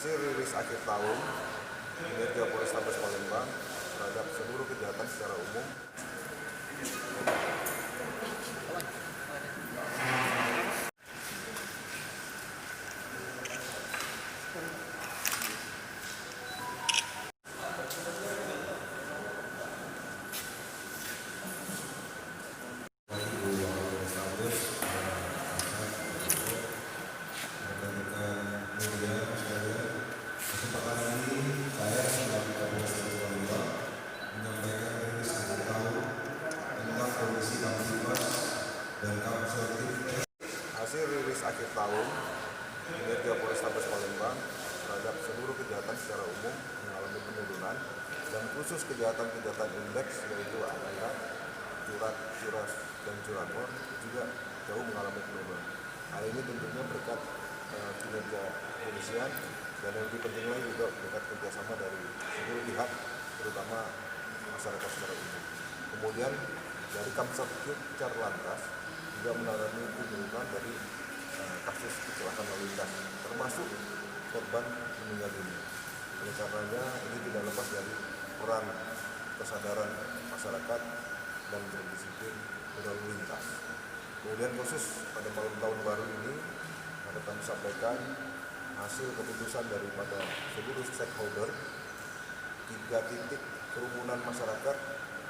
Hasil rilis akhir tahun kinerja Polrestabes Palembang terhadap seluruh kejahatan secara umum hasil rilis akhir tahun kinerja Polrestabes Palembang terhadap seluruh kejahatan secara umum mengalami penurunan dan khusus kejahatan-kejahatan indeks yaitu anak, curas, dan curanmor juga jauh mengalami penurunan. Hal ini tentunya berkat kinerja kepolisian dan yang lebih penting lagi juga berkat kerjasama dari seluruh pihak, terutama masyarakat secara umum. Kemudian dari Kamsatpol Lantas juga mengalami penurunan dari kasus kecelakaan lalu lintas, termasuk korban meninggal dunia. Oleh karenanya ini tidak lepas dari peran kesadaran masyarakat dan berdisiplin berlalu lintas. Kemudian khusus pada malam tahun baru ini dapat kami sampaikan hasil keputusan daripada seluruh stakeholder 3 titik kerumunan masyarakat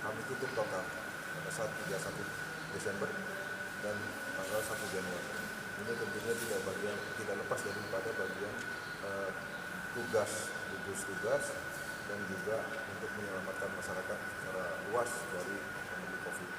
kami tutup total pada saat 31 Desember dan tanggal 1 Januari. Ini tentunya tidak lepas daripada bagian tugas gugus tugas dan juga untuk menyelamatkan masyarakat secara luas dari pandemi COVID.